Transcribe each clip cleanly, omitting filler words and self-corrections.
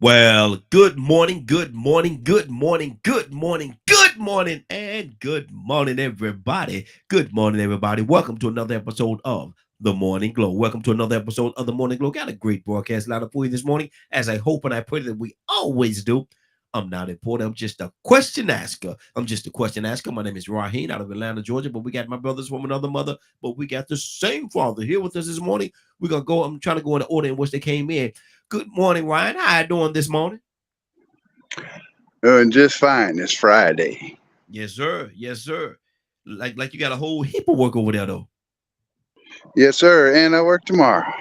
Well, good morning, good morning, good morning, good morning, good morning, and good morning, everybody. Good morning, everybody. Welcome to another episode of The Morning Glow. Welcome to another episode of The Morning Glow. Got a great broadcast lineup for you this morning, as I hope and I pray that we always do. I'm not important. I'm just a question asker. I'm just a question asker. My name is Raheem out of Atlanta, Georgia, but we got my brothers from another mother, but we got the same father here with us this morning. We're going to go, I'm trying to go in the order in which they came in. Good morning, Ryan. How you doing this morning? Doing just fine. It's Friday. Yes, sir. Yes, sir. Like you got a whole heap of work over there, though. Yes, sir. And I work tomorrow.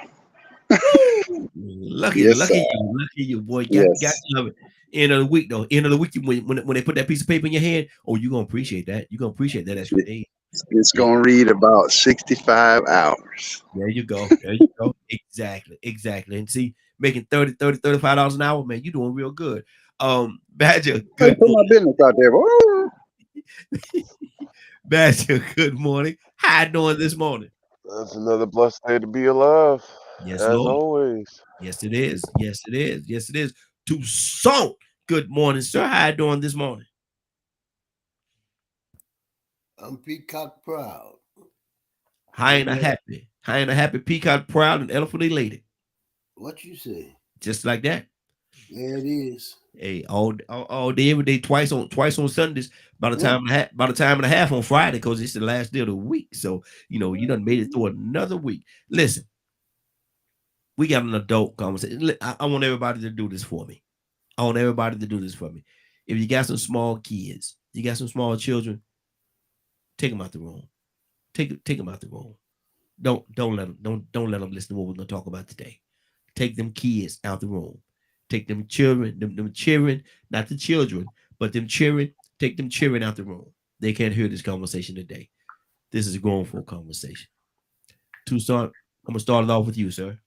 Woo! Lucky, Yes, sir. lucky you, boy. Got Yes. to love it. End of the week, though. End of the week, when they put that piece of paper in your hand, oh, you're gonna appreciate that. You're gonna appreciate that extra It- day. It's Yeah, going to read about 65 hours. there you go. There you go. Exactly, exactly. And see, making 35 dollars an hour, man, you doing real good. Badger, I good put my business out there. Woo! morning. Badger, good morning. How you doing this morning? That's another blessed day to be alive, Yes, as Lord. always. Yes, it is. Yes, it is. Yes, it is. Toussaint. Good morning, sir. How you doing this morning? I'm Peacock proud. High and a happy. High and a happy, peacock proud, and elephant elated. What you say? Just like that. There it is. Hey, all day, every day, twice on Sundays. Mm. By the time and a half on Friday, because it's the last day of the week. So you done made it through another week. Listen, we got an adult conversation. I want everybody to do this for me. I want everybody to do this for me. If you got some small kids, you got some small children, take them out the room. Take them out the room. Don't let them don't let them listen to what we're gonna talk about today. Take them kids out the room. Take them children, them children, not the children, but them children. Take them children out the room. They can't hear this conversation today. This is a grown folk conversation. Toussaint, I'm gonna start it off with you, sir,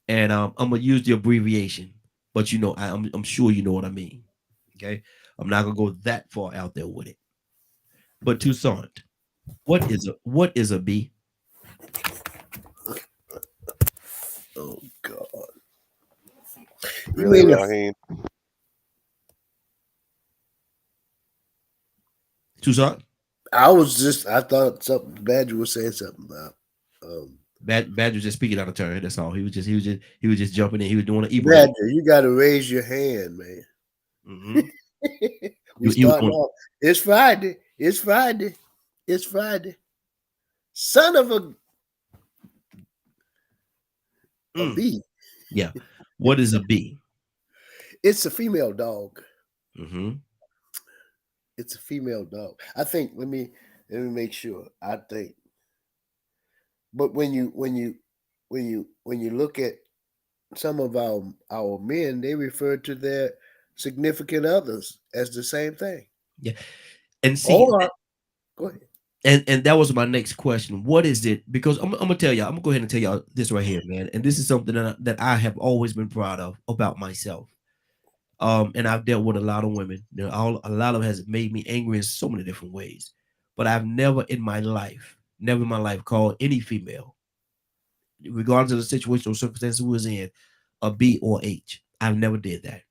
and I'm gonna use the abbreviation, but I'm sure you know what I mean. Okay, I'm not gonna go that far out there with it. But Toussaint, what is a B? Oh God. You Really, mean Raheem? Toussaint? I thought something Badger was saying something about Badger just speaking out of turn. That's all. He was just jumping in. He was doing an Ibrahim. Badger, you gotta raise your hand, man. Mm-hmm. We He was starting doing. off. It's Friday. It's Friday. It's Friday. Son of a Mm, bee. yeah. What is a B? It's a female dog. Mm-hmm. It's a female dog. I think let me make sure. I think. But when you look at some of our men, they refer to their significant others as the same thing. Yeah. And see, Or go ahead. and that was my next question. What is it? Because I'm gonna tell y'all. I'm gonna go ahead and tell y'all this right here, man. And this is something that I have always been proud of about myself. And I've dealt with a lot of women. A lot of it has made me angry in so many different ways. But I've never in my life, called any female, regardless of the situation or circumstances we was in, a B or H. I've never did that.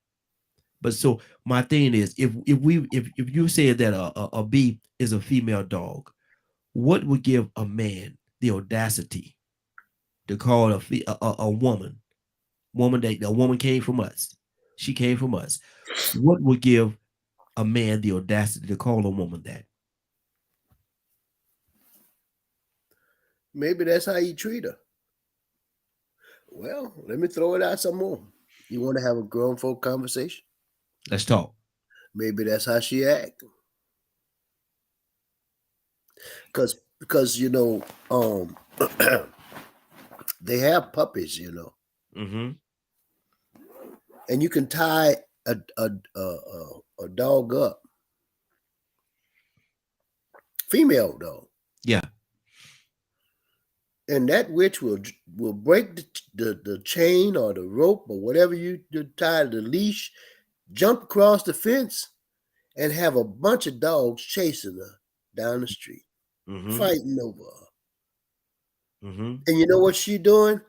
But so my thing is, if you said that a B is a female dog, what would give a man the audacity to call a woman that a woman came from us? She came from us. What would give a man the audacity to call a woman that? Maybe that's how you treat her. Well, let me throw it out some more. You want to have a grown folk conversation? Let's talk. Maybe that's how she act. Because they have puppies, Mm-hmm. and you can tie a dog up, female dog, Yeah. and that witch will break the chain or the rope or whatever you tie the leash, jump across the fence, and have a bunch of dogs chasing her down the street, fighting over her. And you know what she doing?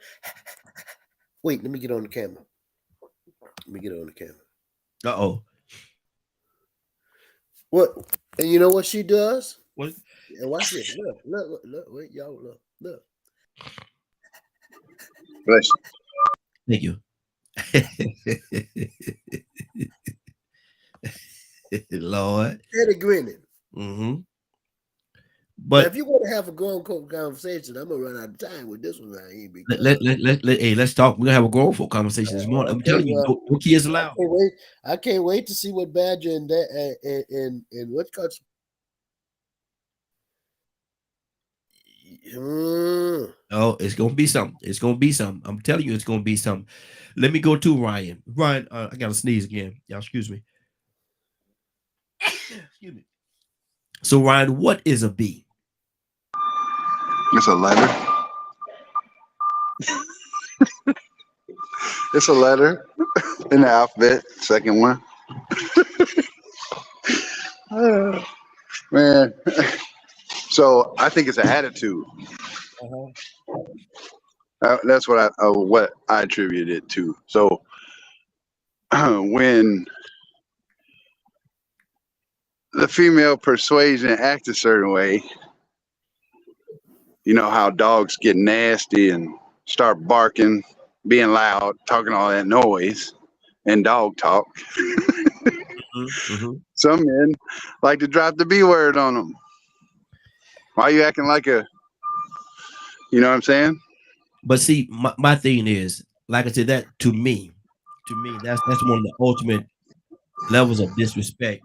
Wait, let me get on the camera. Uh-oh. What? And you know what she does? What? And watch this. Look. Wait, y'all, look. Bless Thank you. Lord. Steady grinning. But But if you want to have a grown folk conversation, I'm gonna run out of time with this one. let's talk. We're gonna have a grown folk conversation this morning. I'm telling you, no kids allowed. I can't wait to see what Badger and that and what's called. Oh, it's gonna be something. It's gonna be something. I'm telling you, it's gonna be something. Let me go to Ryan. Ryan, I gotta sneeze again. Y'all, excuse me. Excuse me. So, Ryan, what is a B? It's a letter. It's a letter in the alphabet. Second one. Man. So I think it's an attitude. That's what I attribute it to. So when the female persuasion acts a certain way, you know how dogs get nasty and start barking, being loud, talking all that noise and dog talk. Some men like to drop the B word on them. Why are you acting like a, you know what I'm saying? But see, my thing is, like I said, that to me, that's one of the ultimate levels of disrespect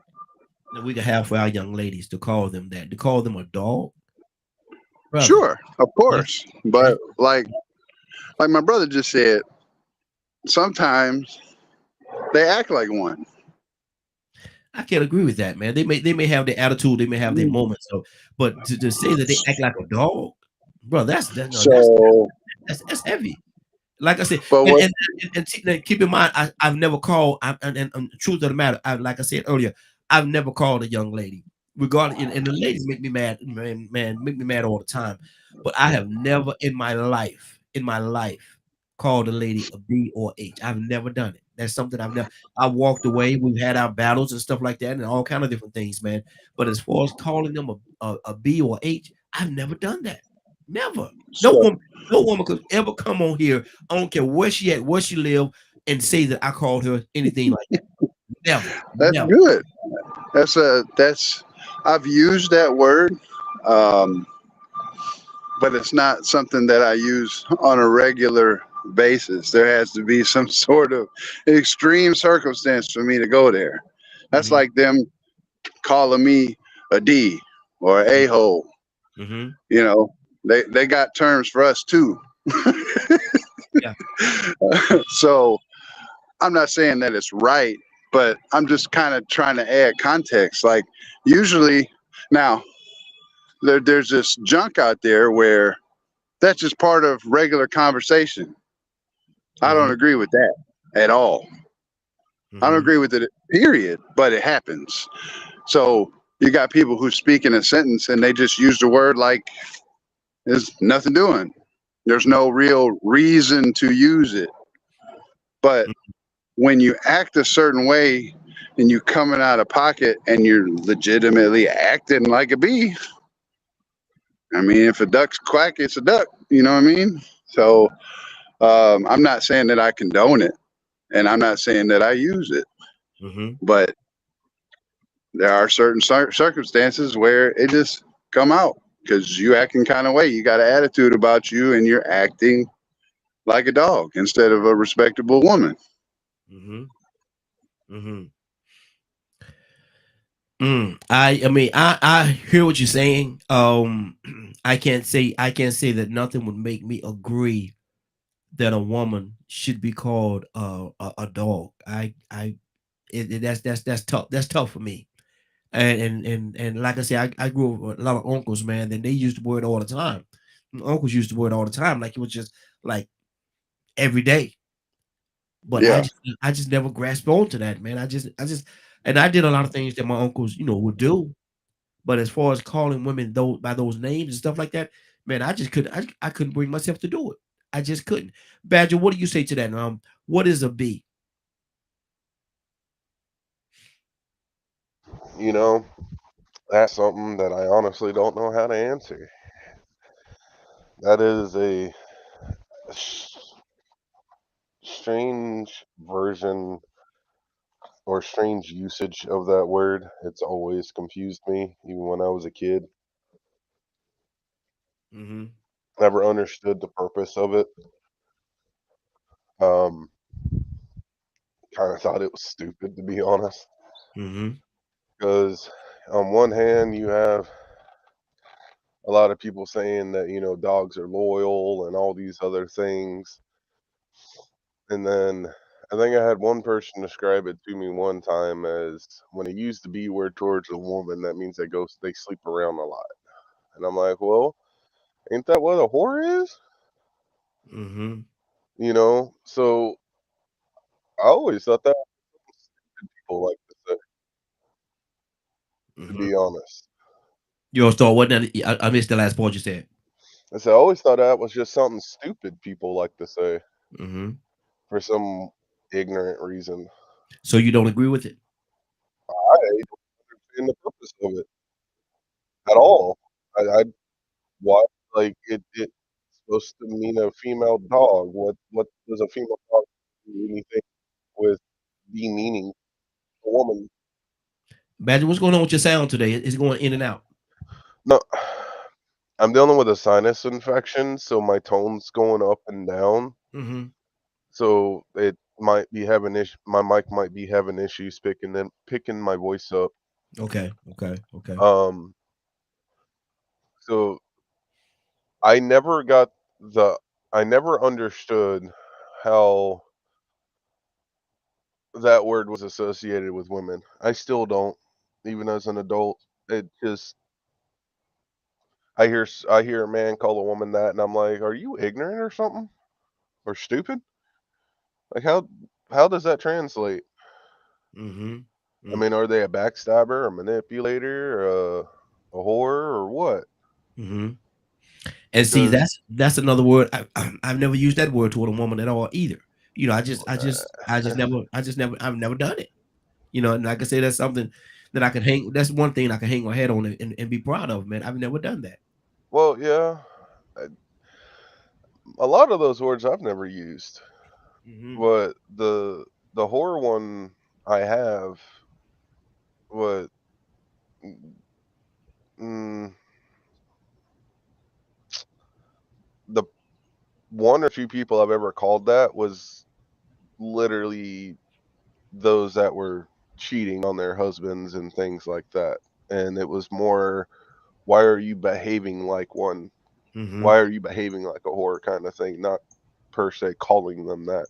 that we can have for our young ladies, to call them that, to call them a dog. Brother. Sure, of course. But like my brother just said, sometimes they act like one. I can't agree with that, man. They may have their attitude, they may have their moments, but to say that they act like a dog, bro, that's heavy. Like I said, and keep in mind, I've never called. And truth of the matter, like I said earlier, I've never called a young lady, regardless. And the ladies make me mad, man, make me mad all the time. But I have never in my life called a lady a B or H. I've never done it. That's something I've never. I walked away. We've had our battles and stuff like that, and all kind of different things, man. But as far as calling them a B or H, I've never done that. Never. No woman could ever come on here. I don't care where she at, where she live, and say that I called her anything like that. Never. That's never. Good. That's I've used that word, but it's not something that I use on a regular basis. There has to be some sort of extreme circumstance for me to go there. That's like them calling me a D or a hole. You know, they got terms for us too. Yeah. So I'm not saying that it's right, but I'm just kind of trying to add context. Like usually now there's this junk out there where that's just part of regular conversation. I don't agree with that at all. I don't agree with it, period, but it happens. So you got people who speak in a sentence and they just use the word like there's nothing doing. There's no real reason to use it. But when you act a certain way and you coming out of pocket and you're legitimately acting like a bee, I mean, if a duck's quack, it's a duck. You know what I mean? So I'm not saying that I condone it, and I'm not saying that I use it. But there are certain circumstances where it just come out because you acting kind of way. You got an attitude about you, and you're acting like a dog instead of a respectable woman. I mean, I hear what you're saying. I can't say that nothing would make me agree that a woman should be called a dog. That's tough. That's tough for me. And like I said, I grew up with a lot of uncles, man, and they used the word all the time. Uncles used the word all the time, like it was just like every day. But I just never grasped onto that, man. I just And I did a lot of things that my uncles, would do. But as far as calling women those by those names and stuff like that, man, I just couldn't. I couldn't bring myself to do it. I just couldn't. Badger, what do you say to that? What is a B? You know, that's something that I honestly don't know how to answer. That is a strange version or strange usage of that word. It's always confused me, even when I was a kid. Mm-hmm. Never understood the purpose of it. Um, kind of thought it was stupid, to be honest. Mm-hmm. Because on one hand, you have a lot of people saying that dogs are loyal and all these other things, and then I think I had one person describe it to me one time as when they use the B word towards a woman, that means they sleep around a lot, and I'm like, well, ain't that what a whore is? Mm-hmm. So I always thought that people like to say, to Mm-hmm. be honest. You always thought what? Now, I missed the last part you said. I said I always thought that was just something stupid people like to say Mm-hmm. for some ignorant reason. So you don't agree with it? I don't understand the purpose of it at all. I why like it's supposed to mean a female dog. What does a female dog do anything with demeaning a woman? Badger, what's going on with your sound today? It's going in and out. No, I'm dealing with a sinus infection, so my tone's going up and down. Mm-hmm. So it might be having my mic might be having issues picking my voice up. Okay. Okay. Okay. Um, so I never got the I never understood how that word was associated with women. I still don't, even as an adult. It just I hear a man call a woman that, and I'm like, are you ignorant or something or stupid? Like how does that translate? Mm-hmm. I mean, are they a backstabber, a manipulator, a whore, or what? Mm-hmm. And see, Because that's another word. I've never used that word toward a woman at all either. I've never done it. And like I say, that's something that I can hang. That's one thing I can hang my head on and be proud of, man. I've never done that. well, yeah, a lot of those words I've never used, Mm-hmm. but the whore one I have. What? Mm, the one or two people I've ever called that was literally those that were cheating on their husbands and things like that. And it was more, why are you behaving like one? Mm-hmm. Why are you behaving like a whore kind of thing, not per se calling them that.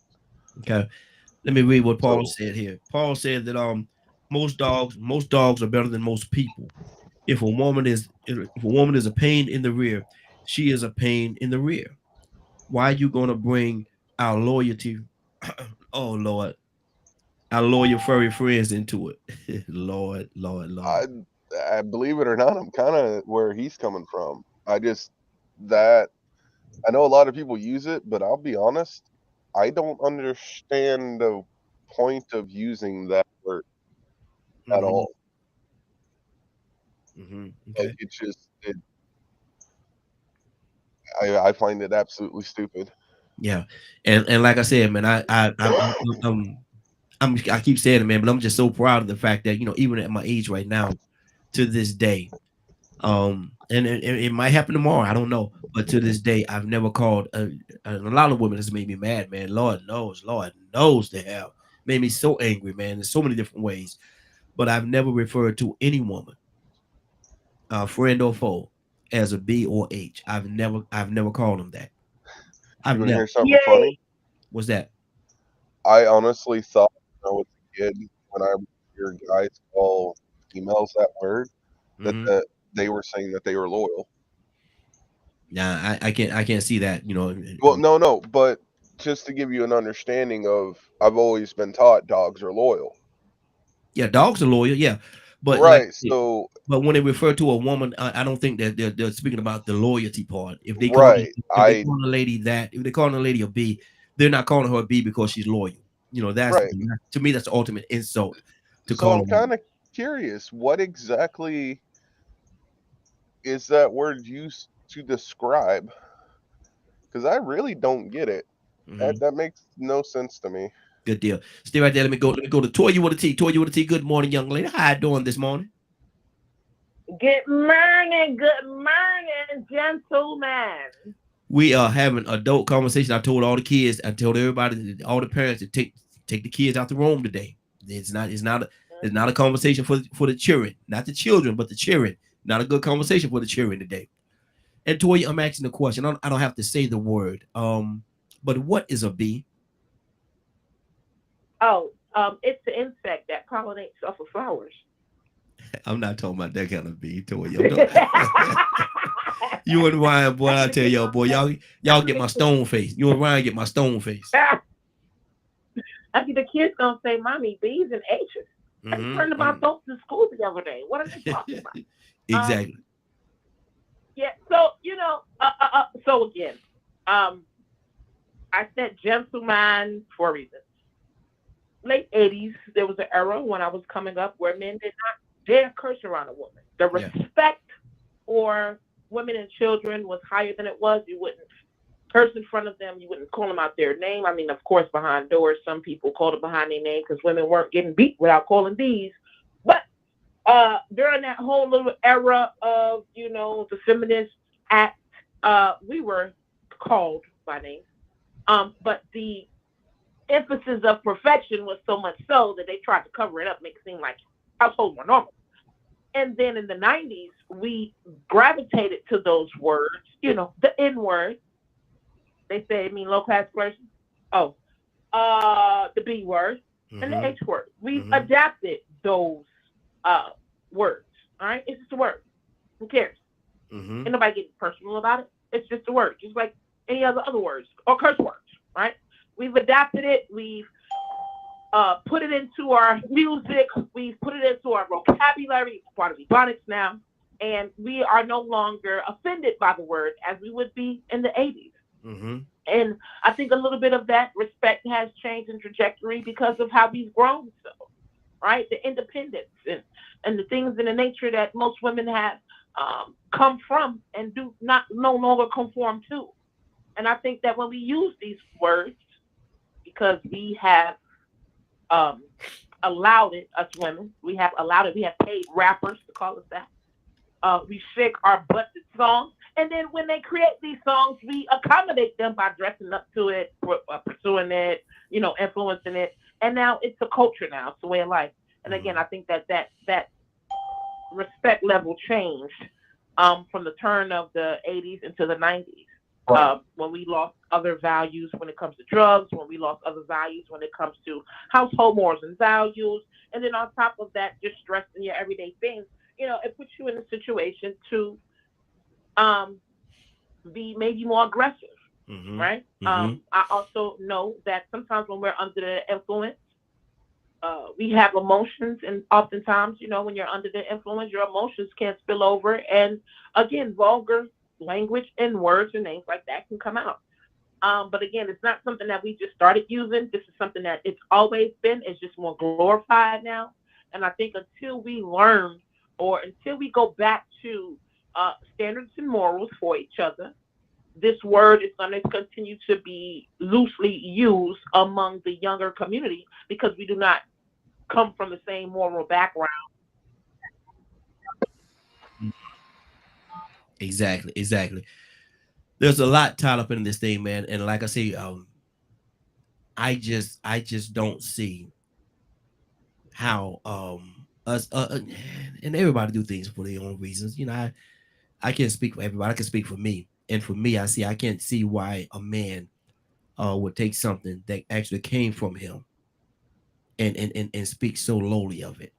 Okay. Let me read what Paul So said here. Paul said that most dogs are better than most people. If a woman is a pain in the rear, she is a pain in the rear. Why are you gonna bring our loyalty? Oh Lord, our loyal furry friends into it. Lord, Lord, Lord. I, I believe it or not, I'm kind of where he's coming from. That I know a lot of people use it, but I'll be honest, I don't understand the point of using that word at Mm-hmm. all. Mm-hmm. Like Okay. it's just I find it absolutely stupid. Yeah. And like I said, man, I keep saying it, man, but I'm just so proud of the fact that even at my age right now, to this day, and it might happen tomorrow, I don't know, but to this day, I've never called. And a lot of women has made me mad, man. Lord knows they have made me so angry, man, in so many different ways. But I've never referred to any woman, friend or foe, as a B or H. I've never called them that. You I've want to never. hear something funny? What's that? I honestly thought when I was a kid, when I would hear guys call females that word, that Hmm. they were saying that they were loyal. Nah, I can't see that. Well, no, no, but just to give you an understanding of, I've always been taught dogs are loyal. Yeah, dogs are loyal. Yeah, but like, Right. So but when they refer to a woman, I don't think that they're speaking about the loyalty part. If they call right. if they I call a lady that, if they call a lady a B, they're not calling her a B because she's loyal. You know, that's right. to me that's the ultimate insult to So call I'm a woman. kind of curious, what exactly is that word used to describe? Because I really don't get it. Mhm. That makes no sense to me. Good deal. Stay right there. Let me go to Toya with a T. Toya with a T. Good morning, young lady. How you doing this morning? Good morning, gentlemen. We are having adult conversation. I told all the kids, I told everybody, all the parents to take the kids out the room today. It's not a conversation for the children, not the children, but the children. Not a good conversation for the children today. And Toya, I'm asking the question. I don't have to say the word. But what is a bee? Oh, it's the insect that pollinates off of flowers. I'm not talking about that kind of bee, Toya. You and Ryan, boy, I tell y'all, boy, y'all get my stone face. You and Ryan get my stone face. I think the kids gonna say, "Mommy, B's and H's." I learned about those in school the other day. What are they talking about? Exactly. Yeah. So so again, I said gentleman for a reason. Late '80s, there was an era when I was coming up where men did not dare curse around a woman. The respect for women and children was higher than it was. You wouldn't curse in front of them. You wouldn't call them out their name. I mean, of course, behind doors, some people called it behind their name because women weren't getting beat without calling these. But during that whole little era of, the feminist act, we were called by name. But the emphasis of perfection was so much so that they tried to cover it up, make it seem like households were normal. And then in the 90s, we gravitated to those words, the N word. They say it mean low class person. Oh, the B word and the H word. We've adapted those words. All right, it's just a word. Who cares? Ain't nobody getting personal about it. It's just a word, just like any other words or curse words. Right? We've adapted it. We've put it into our music. We've put it into our vocabulary. It's part of Ebonics now. And we are no longer offended by the word as we would be in the 80s. And I think a little bit of that respect has changed in trajectory because of how we've grown. So, right? The independence and the things in the nature that most women have come from and do not no longer conform to. And I think that when we use these words, because we have allowed it, us women, we have allowed it, we have paid rappers to call us that. We shake our butts at songs. And then when they create these songs, we accommodate them by dressing up to it, pursuing it, influencing it. And now it's a culture now. It's a way of life. And again, I think that respect level changed from the turn of the 80s into the 90s. When we lost other values when it comes to drugs, when we lost other values when it comes to household morals and values. And then on top of that, just stressing your everyday things, it puts you in a situation to be maybe more aggressive, right? I also know that sometimes when we're under the influence, we have emotions, and oftentimes, when you're under the influence, your emotions can spill over, and again, vulgar language and words and names like that can come out. But again, it's not something that we just started using. This is something that it's always been. It's just more glorified now. And I think until we learn or until we go back to standards and morals for each other, this word is going to continue to be loosely used among the younger community because we do not come from the same moral background. Exactly. There's a lot tied up in this thing, man. And like I say, I just don't see how us and everybody do things for their own reasons. I can't speak for everybody. I can speak for me. And for me, I can't see why a man would take something that actually came from him and speak so lowly of it.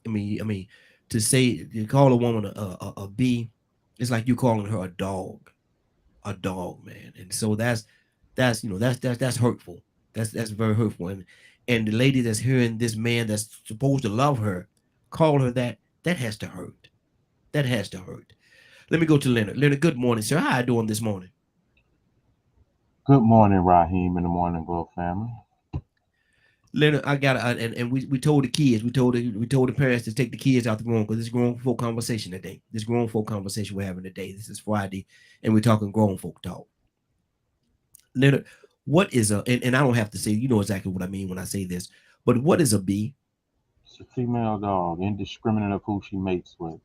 I mean, to call a woman a B, it's like you calling her a dog, man. And so that's hurtful. That's very hurtful. and the lady that's hearing this man that's supposed to love her call her that, that has to hurt. That has to hurt. Let me go to Leonard. Leonard, good morning, sir. How you doing this morning? Good morning, Raheem, and the Morning Glow family. Leonard, I got and we told the kids, we told the parents to take the kids out the room because this grown folk conversation today. This grown folk conversation we're having today. This is Friday, and we're talking grown folk talk. Leonard, what is a and I don't have to say, you know exactly what I mean when I say this, but what is a B? It's a female dog, indiscriminate of who she mates with.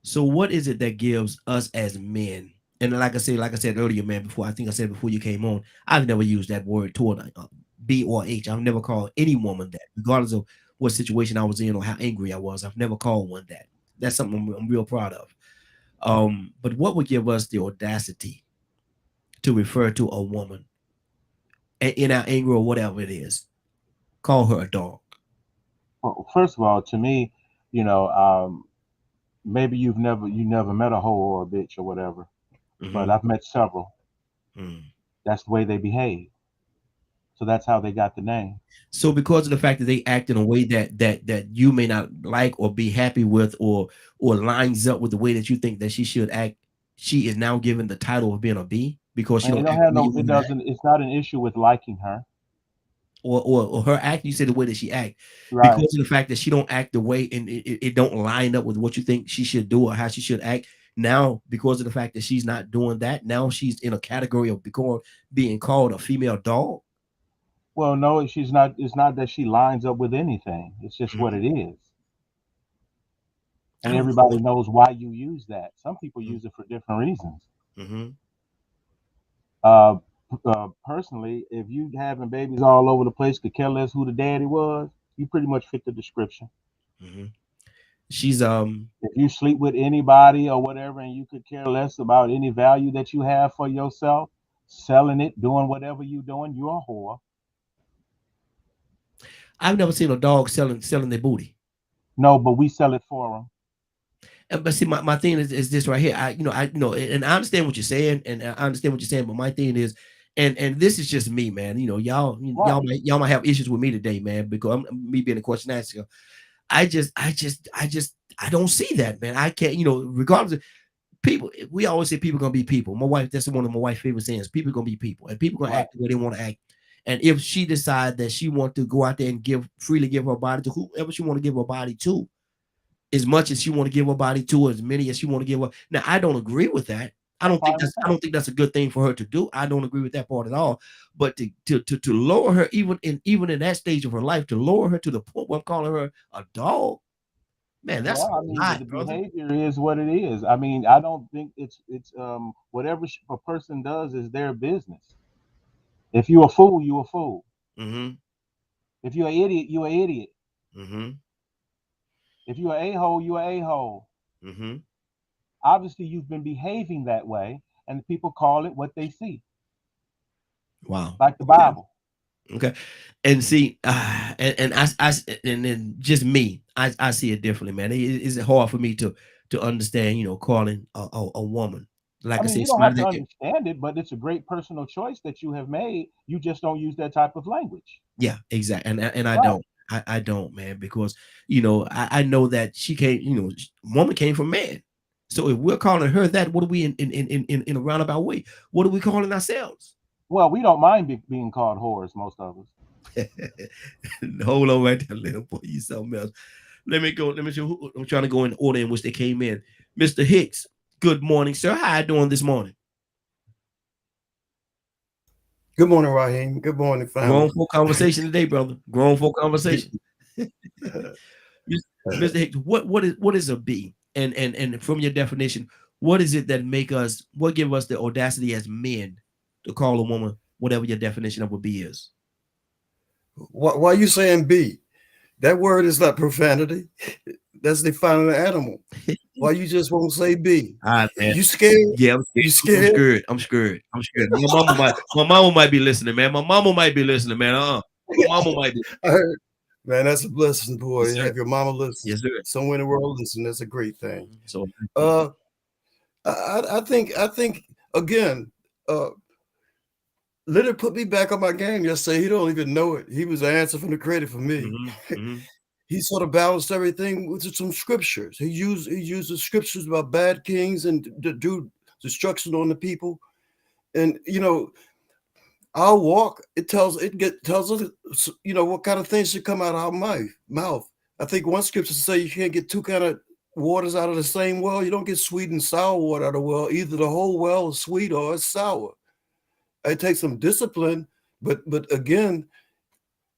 So what is it that gives us as men? And like I said earlier, man, before I think I said before you came on, I've never used that word toward B or H. I've never called any woman that, regardless of what situation I was in or how angry I was. I've never called one that. That's something I'm real proud of. But what would give us the audacity to refer to a woman in our anger or whatever it is, call her a dog? Well, first of all, to me, maybe you never met a hoe or a bitch or whatever, but I've met several. That's the way they behave. So that's how they got the name. So because of the fact that they act in a way that you may not like or be happy with, or lines up with the way that you think that she should act, she is now given the title of being a B because she don't act the way you want her to act? It's not an issue with liking her. Or her act, you said the way that she act, Right. because of the fact that she don't act the way and it don't line up with what you think she should do or how she should act. Now, because of the fact that she's not doing that, now she's in a category of being called a female dog. Well, no, she's not. It's not that she lines up with anything. It's just what it is. And everybody knows why you use that. Some people use it for different reasons. Personally, if you having babies all over the place, could care less who the daddy was, you pretty much fit the description. She's if you sleep with anybody or whatever, and you could care less about any value that you have for yourself, selling it, doing whatever you're doing, you're a whore. I've never seen a dog selling their booty. No, but we sell it for them. But see, my thing is this right here. And I understand what you're saying, but my thing is, and this is just me, man. Y'all might have issues with me today, man, because me being a question asker. I don't see that, man. I can't, regardless of people, we always say people gonna be people. My wife, that's one of my wife's favorite sayings. People gonna be people, and people gonna act the way they want to act. And if she decides that she wants to go out there and freely give her body to whoever she want to give her body to, as much as she want to give her body to, as many as she want to give her. Now, I don't agree with that. I don't think that's a good thing for her to do. I don't agree with that part at all. But to lower her, even in that stage of her life, to lower her to the point where I'm calling her a dog, man, that's the behavior is what it is. I mean, I don't think it's whatever a person does is their business. If you're a fool, you're a fool. If you're an idiot, you're an idiot. If you're an a-hole, you're an a-hole. Obviously, you've been behaving that way, and people call it what they see. Wow. Like the Bible. Okay. And see, and then just me, I see it differently, man. Is it hard for me to understand, calling a woman? Like I said, you don't have to understand it, but it's a great personal choice that you have made. You just don't use that type of language. Yeah, exactly. And I don't. I don't, man, because I know that she came, woman came from man. So if we're calling her that, what are we in a roundabout way? What are we calling ourselves? Well, we don't mind being called whores, most of us. Hold on right there, little boy. You something else. Let me see who, I'm trying to go in order in which they came in. Mr. Hicks, good morning, sir. How you doing this morning? Good morning, Raheem. Good morning, family. Grown folk conversation today, brother. Grown folk conversation. Mr. Hicks, what is a B? And from your definition, what is it that what give us the audacity as men to call a woman whatever your definition of a B is? Why are you saying B? That word is not profanity. That's defining an animal. Why you just won't say B? Man. You scared? Yeah, I'm scared. I'm scared. My mama might be listening, man. My mama might be listening, man. My mama might be. I heard, man, that's a blessing, boy. Yes, have your mama listen. Yes, sir. Somewhere in the world listen. That's a great thing. So, I think again, Leonard put me back on my game yesterday. He don't even know it. He was the answer from the credit for me. He sort of balanced everything with some scriptures. He used the scriptures about bad kings and to do destruction on the people. And our walk, it tells us, what kind of things should come out of our mouth. I think one scripture say you can't get two kind of waters out of the same well. You don't get sweet and sour water out of the well. Either the whole well is sweet or it's sour. It takes some discipline, but again,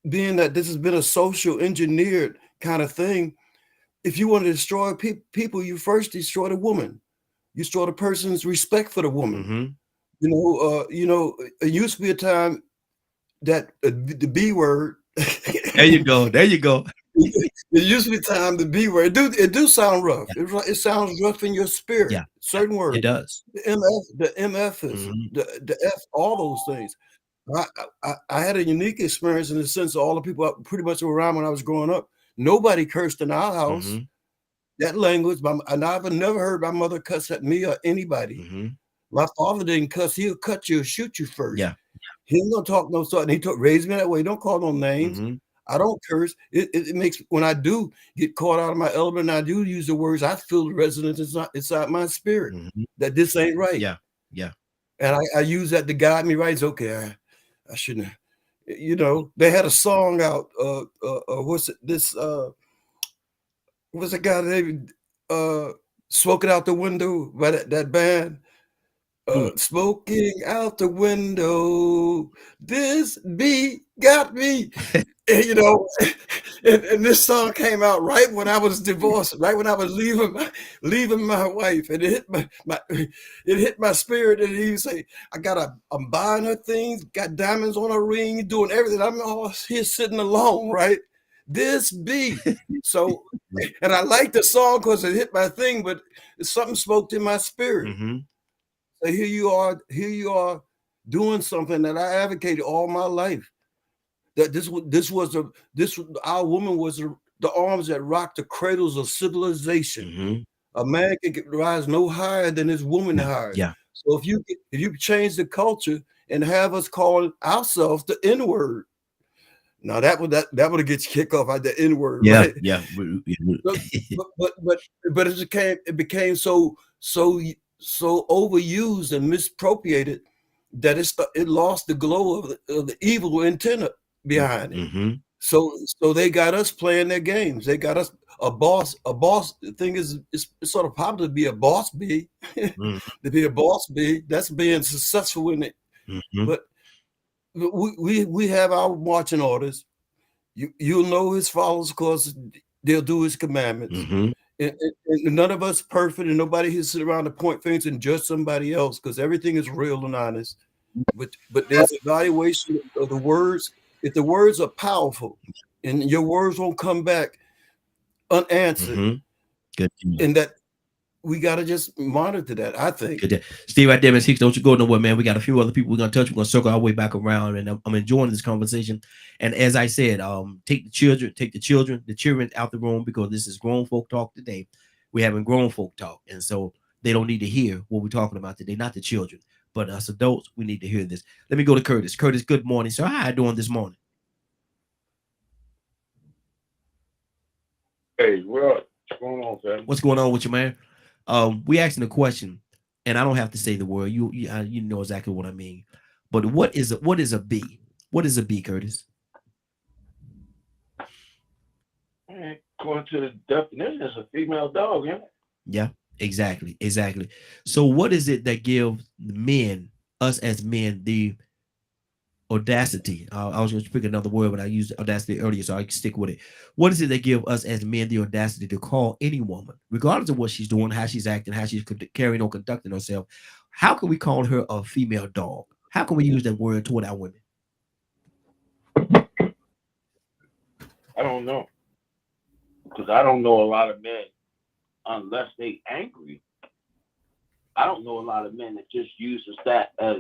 being that this has been a social engineered kind of thing, if you want to destroy people, you first destroy the woman. You destroy the person's respect for the woman. It used to be a time that the B word. There you go. It used to be time the B word. It do sound rough. Yeah. It sounds rough in your spirit. Yeah, certain words. It does. The MF is the F. All those things. I had a unique experience in the sense of all the people pretty much around when I was growing up. Nobody cursed in our house. That language, and I've never heard my mother cuss at me or anybody. My father didn't cuss. He'll cut you or shoot you first. Yeah. He ain't gonna talk no sort. He raised me that way. Don't call no names. I don't curse. It makes, when I do get caught out of my element and I do use the words, I feel the resonance inside my spirit that this ain't right. Yeah. And I use that to guide me right. It's okay. I shouldn't. They had a song out. What's it? What's the guy they smoking out the window by that band? Smoking out the window, this beat got me. And this song came out right when I was divorced, right when I was leaving my wife, and it hit my spirit. And he would say, I'm buying her things, got diamonds on her ring, doing everything. I'm all here sitting alone, right? This beat. So, and I like the song because it hit my thing, but something spoke to my spirit. So here you are doing something that I advocated all my life. That our woman was the arms that rocked the cradles of civilization. A man can rise no higher than his woman higher. Yeah. So if you change the culture and have us call ourselves the N-word, now that would get you kicked off at the N-word. Yeah, right? yeah. but it became so overused and misappropriated that it lost the glow of the evil intent behind it. So they got us playing their games. They got us a boss. The thing is, it's sort of popular to be a boss bee. To be a boss bee, that's being successful in it. But we have our marching orders. You'll know his followers because they'll do his commandments. And none of us perfect, and nobody here sit around to point fingers and judge somebody else because everything is real and honest. But there's evaluation of the words. If the words are powerful and your words won't come back unanswered, Good. And that we got to just monitor that, I think. Good. Steve, right there, Ms. Hicks, don't you go nowhere, man. We got a few other people we're going to touch. We're going to circle our way back around, and I'm enjoying this conversation. And as I said, take the children out the room because this is grown folk talk today. We're having grown folk talk, and so they don't need to hear what we're talking about today, not the children. But us adults, we need to hear this. Let me go to Curtis. Curtis, good morning, sir. How are you doing this morning? Hey, what's going on, man? What's going on with you, man? We asking a question, and I don't have to say the word. You know exactly what I mean. But what is a bee? What is a bee, Curtis? According to the definition, it's a female dog, yeah. Yeah, exactly. So what is it that gives us as men, the audacity? I was going to pick another word, but I used audacity earlier, so I can stick with it. What is it that gives us as men the audacity to call any woman, regardless of what she's doing, how she's acting, how she's carrying or conducting herself? How can we call her a female dog? How can we use that word toward our women? I don't know. Because I don't know a lot of men, unless they angry. I don't know a lot of men that just uses that as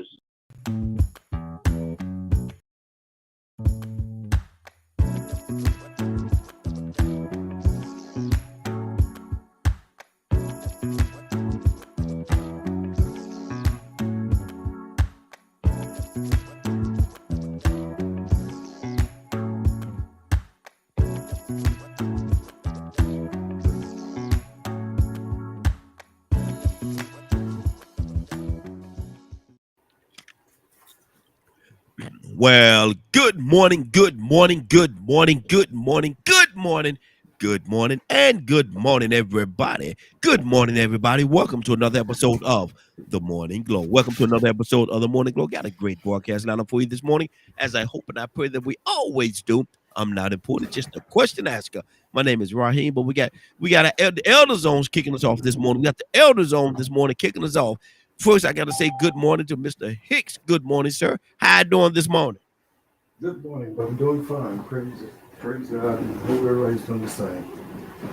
Well, good morning, good morning, good morning, good morning, good morning, good morning, and good morning, everybody. Good morning, everybody. Welcome to another episode of The Morning Glow. Welcome to another episode of The Morning Glow. Got a great broadcast lineup for you this morning, as I hope and I pray that we always do. I'm not important, just a question asker. My name is Raheem, but we got the Elder Zones kicking us off this morning. We got the Elder Zone this morning kicking us off. First, I got to say good morning to Mr. Hicks. Good morning, sir. How you doing this morning? Good morning, but I'm doing fine. Praise God, and hope everybody's doing the same.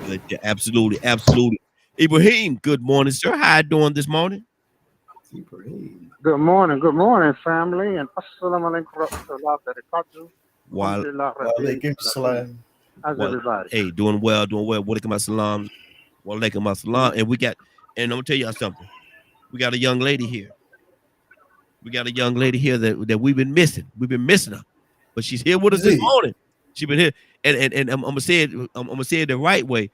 Good, yeah, absolutely, absolutely. Ibrahim, good morning, sir. How you doing this morning? Ibrahim. Good morning, family, and assalamu alaikum warahmatullahi wabarakatuh. Walaikum salam. How's everybody? Hey, doing well. Walaikum assalam. Walaikum assalam. And I'm gonna tell y'all something. We got a young lady here. That we've been missing. We've been missing her, but she's here with us this morning. She's been here, and I'm gonna say it the right way.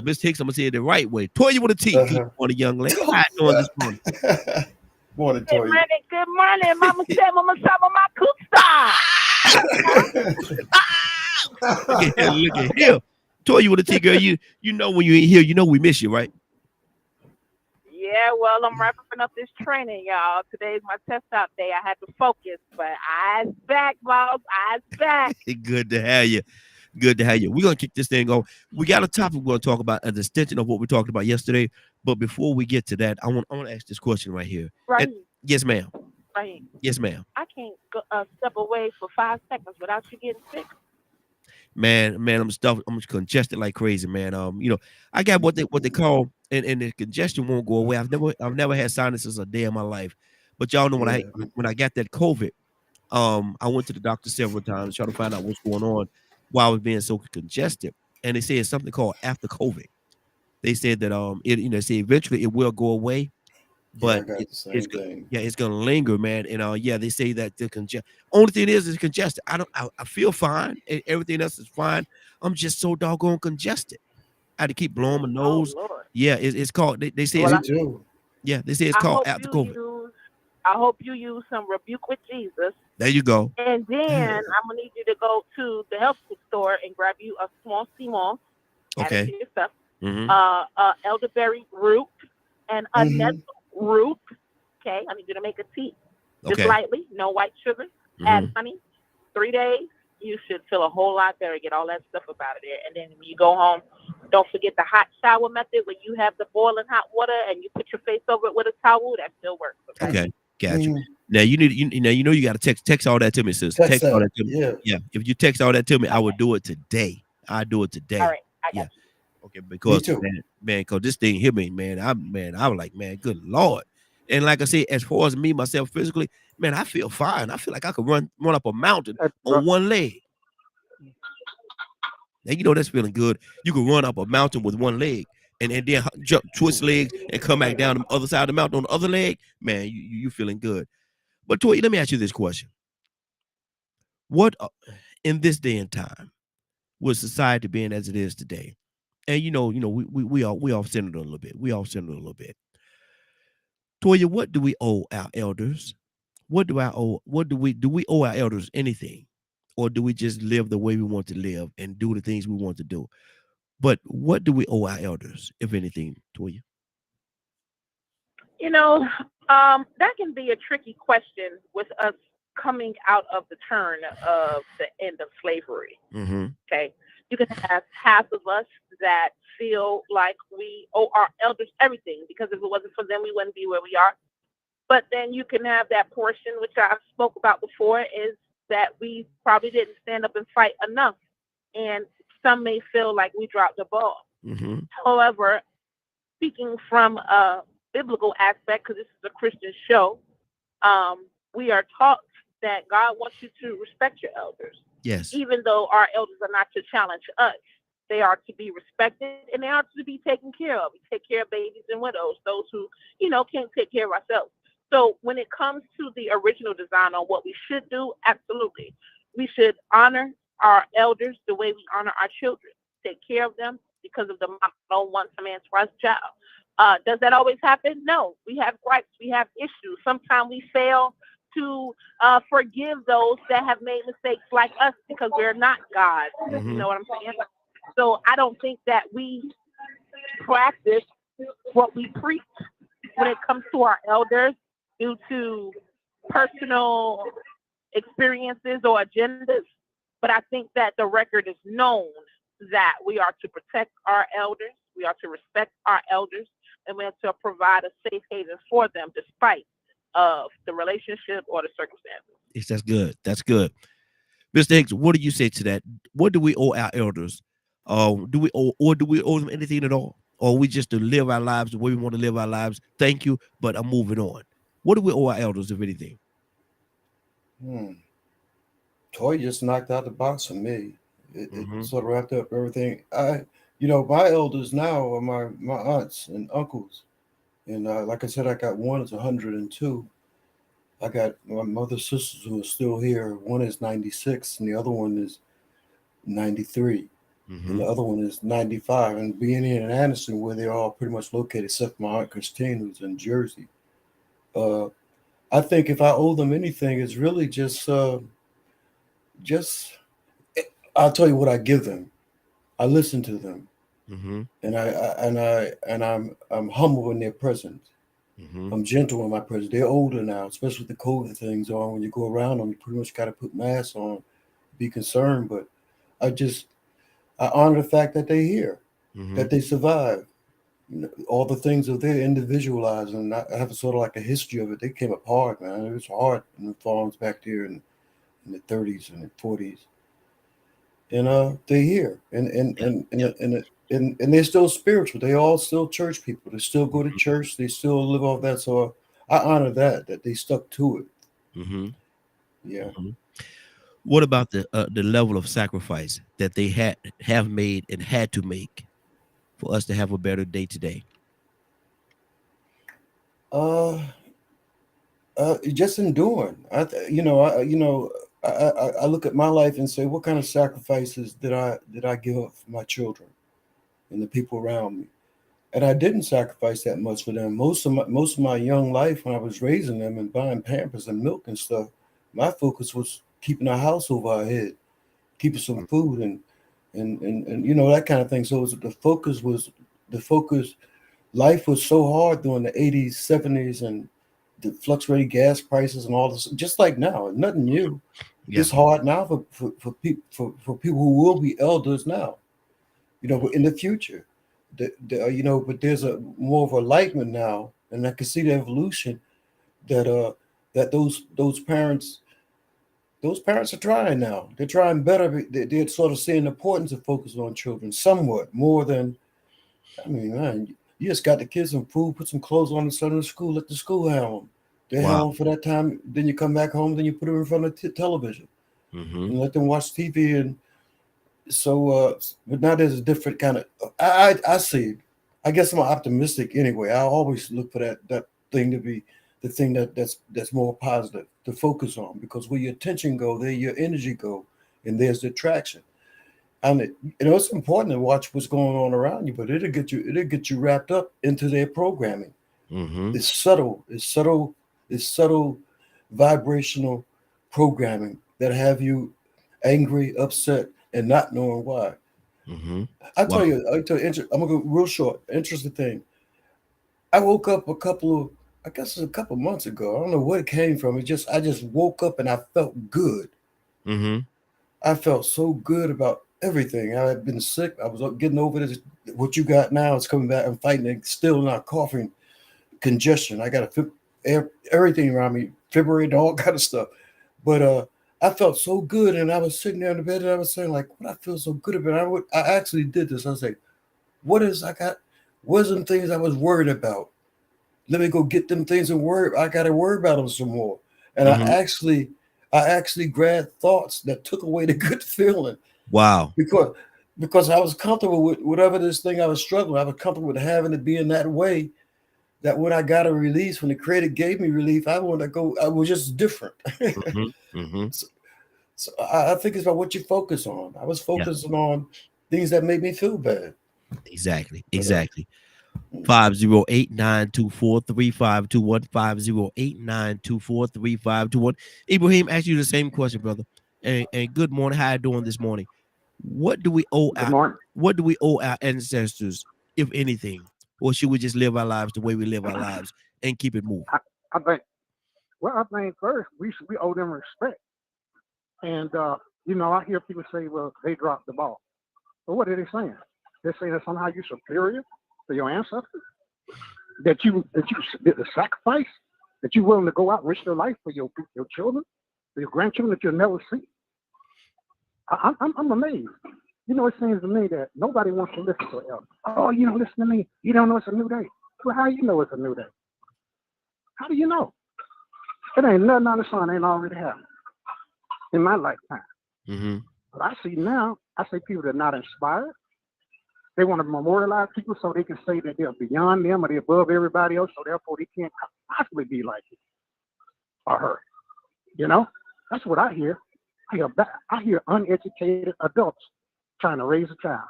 Miss Hicks, I'm gonna say it the right way. Toya with a T. Good morning, young lady. How you doing this morning? Morning, Toya. Good morning. Mama said, Mama Saba, my cook Look at here. Toya with a T, girl. You know when you ain't here, you know we miss you, right? Yeah, well, I'm wrapping up this training, y'all. Today's my test out day. I had to focus, but eyes back, boss. Eyes back. Good to have you. Good to have you. We're going to kick this thing off. We got a topic we're going to talk about, an extension of what we talked about yesterday. But before we get to that, I want to ask this question right here. Right. Yes, ma'am. Right. Yes, ma'am. I can't step away for 5 seconds without you getting sick. Man, I'm congested like crazy, man. I got what they call, and the congestion won't go away. I've never had sinuses a day in my life. But y'all know when I got that COVID, I went to the doctor several times trying to find out what's going on why I was being so congested. And they said something called after COVID. They said that eventually it will go away, but it's gonna linger, man. And they say that the only thing is congested. I feel fine. Everything else is fine. I'm just so doggone congested. I had to keep blowing my nose. It's called. They say they say it's called after COVID. I hope you use some Rebuke with Jesus. There you go. And then I'm gonna need you to go to the health food store and grab you a small sea moss. Okay. Stuff. Elderberry root and a nettle root. Okay, I need you to make a tea. Just lightly, no white sugar. Add honey. 3 days, you should feel a whole lot better. Get all that stuff up out of there. And then when you go home, don't forget the hot shower method where you have the boiling hot water and you put your face over it with a towel. That still works. Okay. Got you. Now you got to text all that to me, sis. Text all that to me. Yeah. If you text all that to me, I would do it today. I'll do it today. All right. I got you. Okay, because man, because this thing hit me, man. I was like, man, good Lord. And like I said, as far as me, myself physically, man, I feel fine. I feel like I could run up a mountain on one leg. Now, that's feeling good. You can run up a mountain with one leg. And then twist legs and come back down the other side of the mountain on the other leg, man, you feeling good. But Toya, let me ask you this question: what in this day and time, with society being as it is today, and we all centered a little bit. We all centered a little bit. Toya, what do we owe our elders? What do I owe? Do we owe our elders anything, or do we just live the way we want to live and do the things we want to do? But what do we owe our elders, if anything, Toya? That can be a tricky question with us coming out of the turn of the end of slavery. Okay. You can have half of us that feel like we owe our elders everything because if it wasn't for them, we wouldn't be where we are. But then you can have that portion, which I spoke about before, is that we probably didn't stand up and fight enough. And some may feel like we dropped the ball. However, speaking from a biblical aspect, because this is a Christian show, we are taught that God wants you to respect your elders. Yes. Even though our elders are not to challenge us, they are to be respected and they are to be taken care of. We take care of babies and widows, those who, can't take care of ourselves. So when it comes to the original design on what we should do, absolutely. We should honor our elders the way we honor our children. Take care of them because of the model once a man's first child. Does that always happen? No. We have gripes. We have issues. Sometimes we fail. to forgive those that have made mistakes like us, because we're not God. You know what I'm saying? So I don't think that we practice what we preach when it comes to our elders due to personal experiences or agendas. But I think that the record is known that we are to protect our elders, we are to respect our elders, and we are to provide a safe haven for them despite of the relationship or the circumstances. Yes, that's good. That's good. Mr. Hicks, what do you say to that? What do we owe our elders? Do we owe them anything at all? Or we just to live our lives the way we want to live our lives? Thank you, but I'm moving on. What do we owe our elders, if anything? Toy just knocked out the box for me. It sort of wrapped up everything. My elders now are my aunts and uncles. And like I said, I got one is 102. I got my mother's sisters who are still here. One is 96 and the other one is 93. And the other one is 95. And being here in Anderson, where they're all pretty much located, except my Aunt Christine, who's in Jersey. I think if I owe them anything, it's really just I'll tell you what I give them. I listen to them, and I'm humble in their presence. I'm gentle in my presence. They're older now, especially with the COVID things on. When you go around them, you pretty much got to put masks on, be concerned. But I honor the fact that they're here, that they survived. All the things that they're individualized, and I have sort of like a history of it. They came apart, man. It was hard in the farms back there in the 30s and the 40s. And they're here, and they're still spiritual. They all still church people. They still go to church. They still live off that. So I honor that they stuck to it. Yeah. What about the level of sacrifice that they have made and had to make for us to have a better day today? Just enduring. I look at my life and say, what kind of sacrifices did I give up for my children and the people around me? And I didn't sacrifice that much for them. Most of my young life, when I was raising them and buying Pampers and milk and stuff, my focus was keeping our house over our head, keeping some food and that kind of thing. So the focus. Life was so hard during the 80s, 70s, and the fluctuating gas prices and all this. Just like now, nothing new. Yeah. It's hard now for people who will be elders now. In the future, but there's a more of enlightenment now, and I can see the evolution that those parents. Those parents are trying now. They're trying better. They're sort of seeing the importance of focusing on children somewhat more than, man, you just got the kids some food, put some clothes on and send them to school, let the school have them. They're home for that time. Then you come back home, then you put them in front of television and let them watch TV. And so, but now there's a different kind of, I see, I guess I'm optimistic anyway. I always look for that thing to be the thing that's more positive to focus on, because where your attention go, there your energy go, and there's the attraction. And it's important to watch what's going on around you, but it'll get you wrapped up into their programming. It's subtle vibrational programming that have you angry, upset, and not knowing why. I'll tell you, I'm gonna go real short. Interesting thing. I woke up a couple months ago. I don't know where it came from. I just woke up and I felt good. I felt so good about everything. I had been sick. I was getting over this. What you got now is coming back. I'm fighting it, still not coughing, congestion. I got everything around me, February and all kind of stuff. But I felt so good, and I was sitting there in the bed and I was saying, like, what I feel so good about. I actually did this. I was like, what are some things I was worried about? Let me go get them things and worry. I got to worry about them some more. And I actually grabbed thoughts that took away the good feeling. Wow. Because I was comfortable with whatever this thing I was struggling. I was comfortable with having it be in that way, that when I got a release, when the Creator gave me relief, I wanted to go. I was just different. So I think it's about what you focus on. I was focusing on things that made me feel bad. Exactly. 508-924-3521. 508-924-3521. Ibrahim asked you the same question, brother. And good morning. How you doing this morning? What do we owe Good morning. our ancestors, if anything? Or should we just live our lives the way we live our lives and keep it moving? I think first we owe them respect. And you know, I hear people say, well, they dropped the ball. But what are they saying? They're saying that somehow you're superior to your ancestors, that you did the sacrifice, that you're willing to go out and risk your life for your children, for your grandchildren that you'll never see. I'm amazed. You know, it seems to me that nobody wants to listen to elders. Oh, you don't listen to me. You don't know it's a new day. Well, how do you know it's a new day? How do you know? It ain't nothing on the sun ain't already happened in my lifetime. Mm-hmm. But I see now, people that are not inspired. They want to memorialize people so they can say that they're beyond them or they're above everybody else, so therefore they can't possibly be like it or her. You know, that's what I hear. I hear uneducated adults trying to raise a child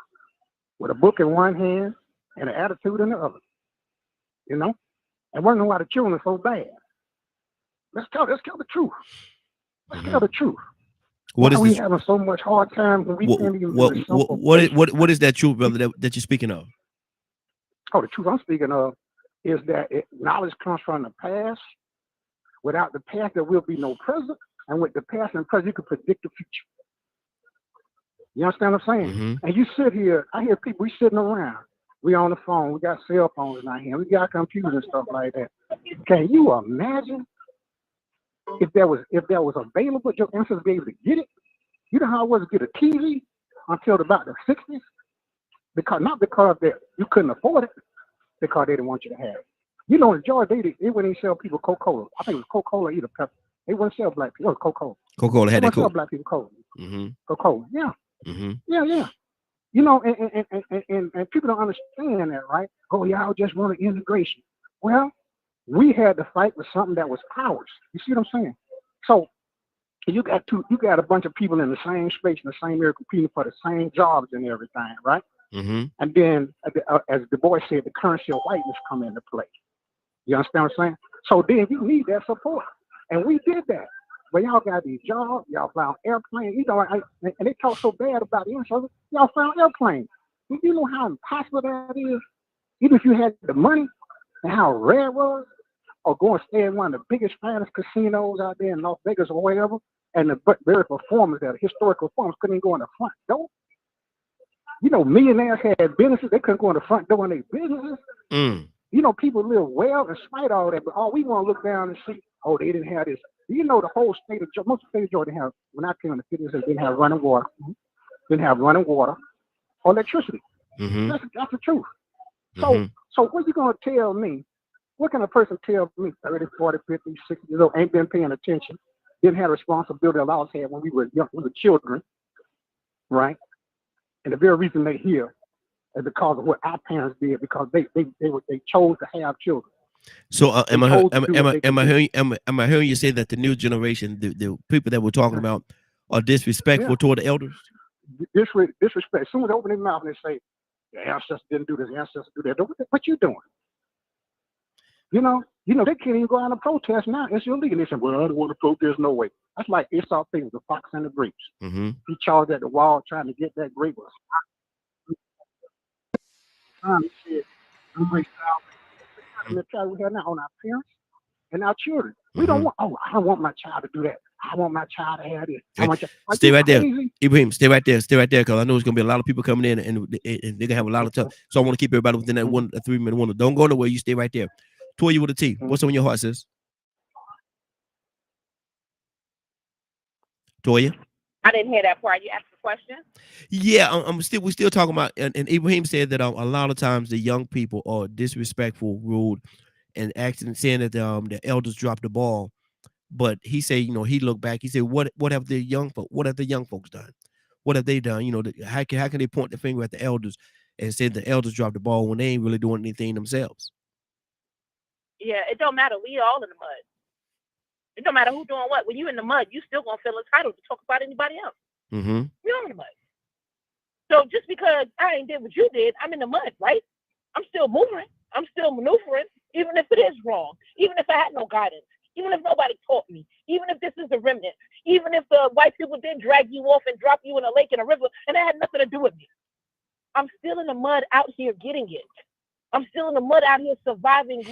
with a book in one hand and an attitude in the other. You know, and wondering why the children are so bad. Let's tell the truth. Let's tell the truth. What is we this? having so much hard time when we can't even what is that truth, brother, that you're speaking of? Oh, the truth I'm speaking of is that knowledge comes from the past. Without the past, there will be no present, and with the past and present, you can predict the future. You understand what I'm saying? Mm-hmm. And you sit here, I hear people, we sitting around, we on the phone, we got cell phones in our hand, we got computers and stuff like that. Can you imagine if that was available, your ancestors be able to get it? You know how it was to get a TV until about the 60s? Not because that you couldn't afford it, because they didn't want you to have it. You know, in Georgia, they wouldn't sell people Coca-Cola. I think it was Coca-Cola, either pepper. They wouldn't sell black people. It was Coca-Cola. Coca-Cola had that sell black people Cola. Mm-hmm. Coca-Cola, yeah. Mm-hmm. Yeah. You know, and people don't understand that, right? Oh, y'all just want integration. Well, we had to fight with something that was ours. You see what I'm saying? So you got a bunch of people in the same space, in the same area, competing for the same jobs and everything, right? Mm-hmm. And then, as the boy said, the currency of whiteness come into play. You understand what I'm saying? So then you need that support, and we did that. But y'all got these jobs, y'all found airplanes. You know, and they talk so bad about the insurance. Y'all found airplanes. You know how impossible that is, even if you had the money, and how rare it was. Or go and stay in one of the biggest, finest casinos out there in Las Vegas or wherever, and the very performers, that historical performers, couldn't even go in the front door. You know, millionaires had businesses, they couldn't go in the front door in their businesses. Mm. You know, people live well in spite of all that, but all we want to look down and see, oh, they didn't have this. You know, the whole state of Georgia, most of the state of Georgia didn't have, when I came in the cities, they didn't have running water, or electricity. Mm-hmm. That's the truth. So what you going to tell me? What can a person tell me, 30, 40, 50, 60 years old, ain't been paying attention, didn't have responsibility like ours had when we were young, we were children, right? And the very reason they're here is because of what our parents did, because they chose to have children. So am I hearing you say that the new generation, the people that we're talking about, are disrespectful toward the elders? Disrespect. As soon as they open their mouth and they say, the ancestors didn't do this, the ancestors do that. What you doing? You know, they can't even go out and protest now. It's illegal. They say, well, I don't want to protest, no way. That's like Esau thing with the fox and the grapes. Mm-hmm. He charged at the wall trying to get that grape. He said, we have now on our parents and our children. We don't want, I don't want my child to do that. I want my child to have this. Stay right there. Ibrahim, stay right there, because I know there's going to be a lot of people coming in and they're going to have a lot of time. So I want to keep everybody within that 3 minute window. Don't go nowhere. You stay right there. Toya with a T. What's on your heart, sis? Toya? I didn't hear that part. You asked the question? Yeah, we're still talking about, and Ibrahim said that a lot of times the young people are disrespectful, rude, and actually saying that the elders dropped the ball. But he said, you know, he looked back. He said, what have the young folks done? What have they done? You know, how can they point the finger at the elders and say the elders dropped the ball when they ain't really doing anything themselves? Yeah, it don't matter. We all in the mud. It don't matter who doing what. When you in the mud, you still gonna feel entitled to talk about anybody else. Mm-hmm. We're all in the mud. So just because I ain't did what you did, I'm in the mud, right? I'm still moving. I'm still maneuvering, even if it is wrong, even if I had no guidance, even if nobody taught me, even if this is a remnant, even if the white people did drag you off and drop you in a lake and a river, and it had nothing to do with me. I'm still in the mud out here getting it. I'm still in the mud out here surviving,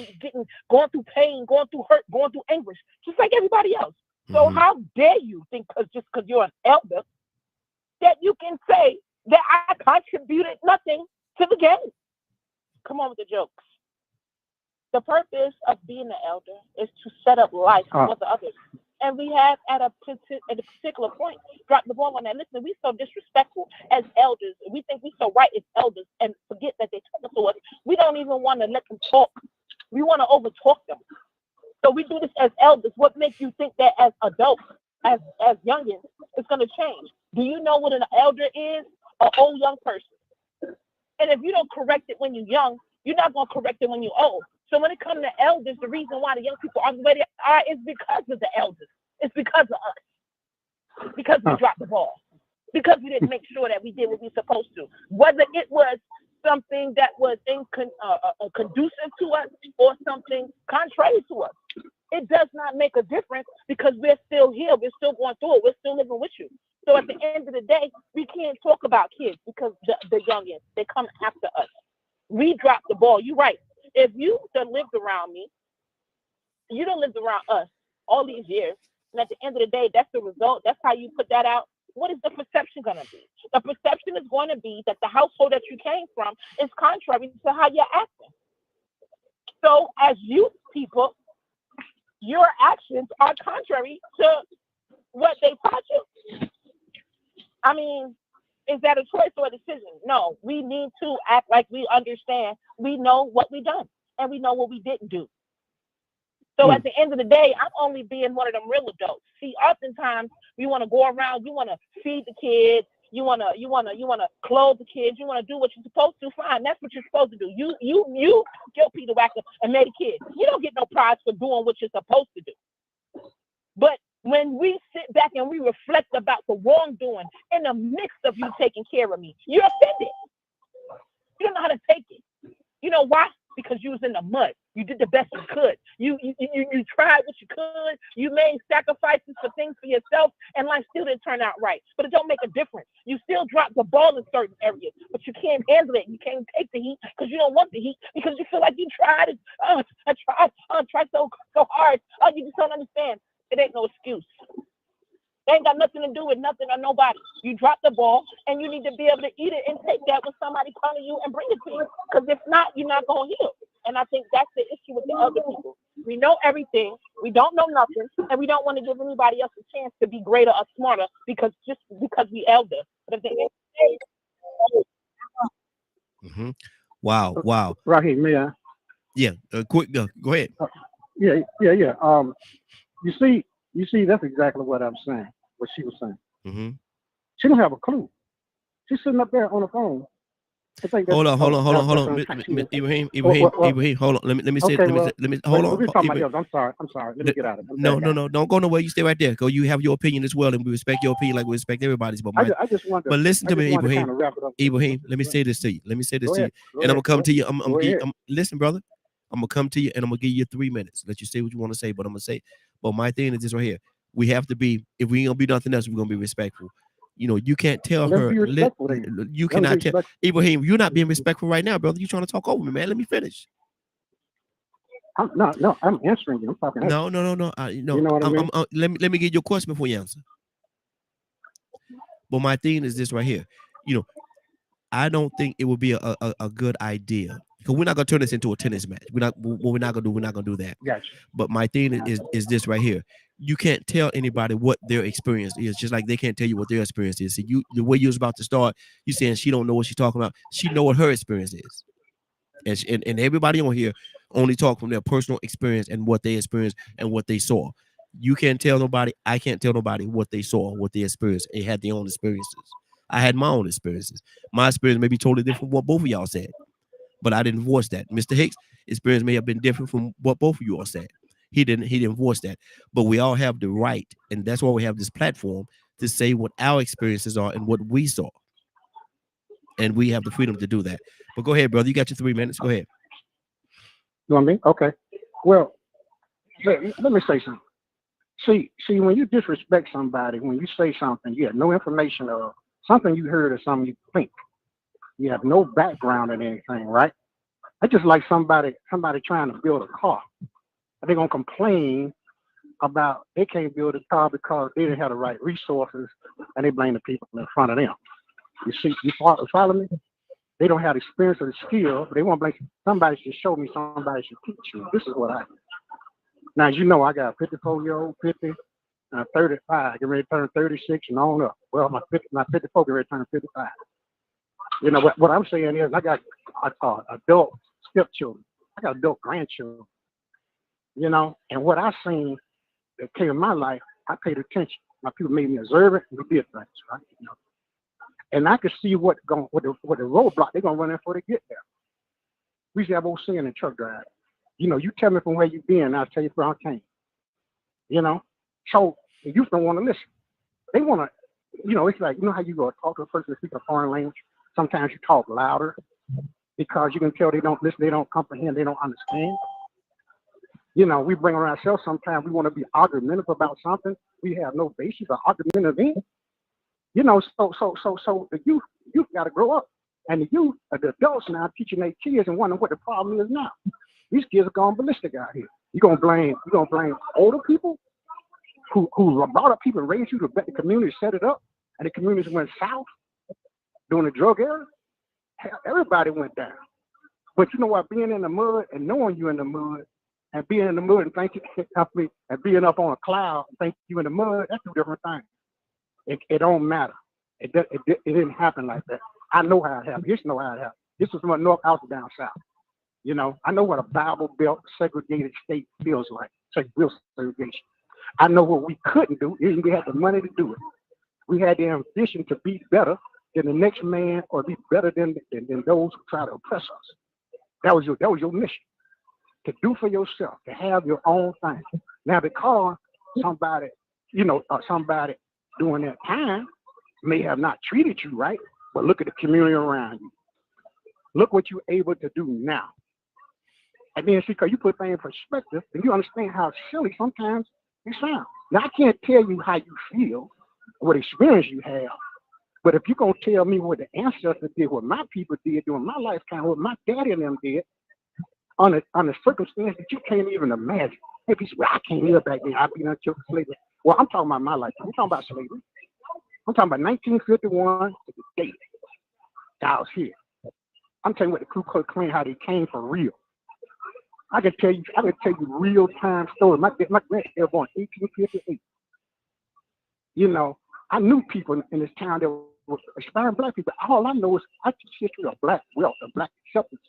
going through pain, going through hurt, going through anguish, just like everybody else. So how dare you think just because you're an elder that you can say that I contributed nothing to the game? Come on with the jokes. The purpose of being an elder is to set up life for the others. And we have at a particular point dropped the ball on that. Listen, we so disrespectful as elders. We think we so right as elders and forget that they talk to us. We don't even want to let them talk. We want to overtalk them. So we do this as elders. What makes you think that as adults, as youngins, it's going to change? Do you know what an elder is? An old young person. And if you don't correct it when you're young, you're not going to correct it when you're old. So when it comes to elders, the reason why the young people are the way they are is because of the elders. It's because of us. Because we dropped the ball. Because we didn't make sure that we did what we were supposed to. Whether it was something that was conducive to us or something contrary to us, it does not make a difference because we're still here. We're still going through it. We're still living with you. So at the end of the day, we can't talk about kids because the youngins, they come after us. We dropped the ball. You're right. If you done lived around me, you done lived around us all these years, and at the end of the day, that's the result. That's how you put that out. What is the perception going to be? The perception is going to be that the household that you came from is contrary to how you're acting. So as youth people, your actions are contrary to what they taught you. I mean, is that a choice or a decision? No, we need to act like we understand. We know what we done and we know what we didn't do. So at the end of the day, I'm only being one of them real adults. See, oftentimes we want to go around, you want to feed the kids, you want to clothe the kids, you want to do what you're supposed to. Fine, that's what you're supposed to do. You killed Peter Wacker and made a kid. You don't get no prize for doing what you're supposed to do. But when we sit back and we reflect about the wrongdoing in the midst of you taking care of me, you're offended. You don't know how to take it. You know why? Because you was in the mud. You did the best you could. You tried what you could. You made sacrifices for things for yourself, and life still didn't turn out right. But it don't make a difference. You still dropped the ball in certain areas, but you can't handle it. You can't take the heat because you don't want the heat because you feel like you tried it. I tried so hard. You just don't understand. It ain't no excuse. It ain't got nothing to do with nothing or nobody. You drop the ball, and you need to be able to eat it and take that when somebody come to you and bring it to you. Because if not, you're not going to heal. And I think that's the issue with the other people. We know everything. We don't know nothing. And we don't want to give anybody else a chance to be greater or smarter because we elder. But if they Wow. Right here, man. Yeah, quick, go ahead. Yeah. You see, that's exactly what I'm saying. What she was saying. She don't have a clue. She's sitting up there on the phone. Hold on. Ibrahim, hold on. Let me say. Hold on. I'm sorry. Let me get out of it. No. Don't go nowhere. You stay right there. Go. You have your opinion as well, and we respect your opinion like we respect everybody's. But I just want to. But listen to me, Ibrahim. Let me say this to you. And I'm gonna come to you. Listen, brother. I'm gonna come to you, and I'm gonna give you 3 minutes. Let you say what you want to say. But I'm gonna say. But my thing is this right here. We have to be. If we ain't gonna be nothing else, we're gonna be respectful. You know, you can't tell her. You cannot tell Ibrahim. You're not being respectful right now, brother. You're trying to talk over me, man. Let me finish. I'm answering you. I'm talking. No. You know what I mean? Let me get your question before you answer. But my thing is this right here. You know, I don't think it would be a good idea because we're not gonna turn this into a tennis match. We're not gonna do that. Gotcha. But my thing is this right here. You can't tell anybody what their experience is, just like they can't tell you what their experience is. So the way you was about to start, you saying she don't know what she's talking about. She know what her experience is, and everybody on here only talk from their personal experience and what they experienced and what they saw. You can't tell nobody. I can't tell nobody what they saw, what they experienced. They had their own experiences. I had my own experiences. My experience may be totally different from what both of y'all said, but I didn't voice that. Mr. Hicks' experience may have been different from what both of you all said. He didn't voice that, but we all have the right, and that's why we have this platform to say what our experiences are and what we saw, and we have the freedom to do that. But go ahead, brother. You got your 3 minutes. Go ahead. You know what I mean? Okay. Well, let me say something. See, when you disrespect somebody, when you say something, you have no information of something you heard or something you think. You have no background in anything, right? It's just like somebody trying to build a car. They're gonna complain about they can't build a car because they didn't have the right resources, and they blame the people in front of them. You see, you follow me? They don't have the experience or the skill, but they want to blame somebody should show me, somebody should teach me. This is what I do. Now, you know, I got a 54-year-old, 50, 35, getting ready to turn 36 and on up. Well, my 54 getting ready to turn 55. You know, what I'm saying is I got adult stepchildren. I got adult grandchildren, you know, and what I seen that came in my life, I paid attention. My people made me observant and we did things, right? You know, and I could see what the roadblock they're gonna run in for to get there. We used to have old saying in truck drive. You know, you tell me from where you been, I'll tell you where I came. You know, so the youth don't want to listen. They want to, you know, it's like, you know how you go talk to a person that speaks a foreign language. Sometimes you talk louder because you can tell they don't listen, they don't comprehend, they don't understand. You know, we bring around ourselves. Sometimes we want to be argumentative about something we have no basis or argumentative in. You know, so the youth got to grow up, and the adults now teaching their kids and wondering what the problem is now. These kids are going ballistic out here. You're gonna blame older people who brought up people and raised you to bet the community set it up, and the communities went south during the drug era. Hell, everybody went down. But you know what? Being in the mud and knowing you in the mud, and being in the mud and think you can help me, and being up on a cloud and think you in the mud, that's two different things. It don't matter. It didn't happen like that. I know how it happened. Just know how it happened. This was from a north out to down south. You know, I know what a Bible Belt segregated state feels like. Real segregation. I know what we couldn't do. We had the money to do it. We had the ambition to be better than the next man, or be better than those who try to oppress us. That was your mission, to do for yourself, to have your own thing. Now, because somebody during that time may have not treated you right, but look at the community around you. Look what you're able to do now. And then see, because you put things in perspective, and you understand how silly sometimes it sounds. Now, I can't tell you how you feel, what experience you have, but if you're going to tell me what the ancestors did, what my people did during my lifetime, what my daddy and them did, on a circumstance that you can't even imagine. Hey, people say, well, I can't live back then. I'd be on children slavery. Well, I'm talking about my lifetime. I'm talking about slavery. I'm talking about 1951 to the date I was here. I'm telling you what the Ku Klux Klan, how they came for real. I can tell you real time stories. My granddad was born 1858. You know, I knew people in this town that were aspiring black people. All I know is I teach history of black wealth and black acceptance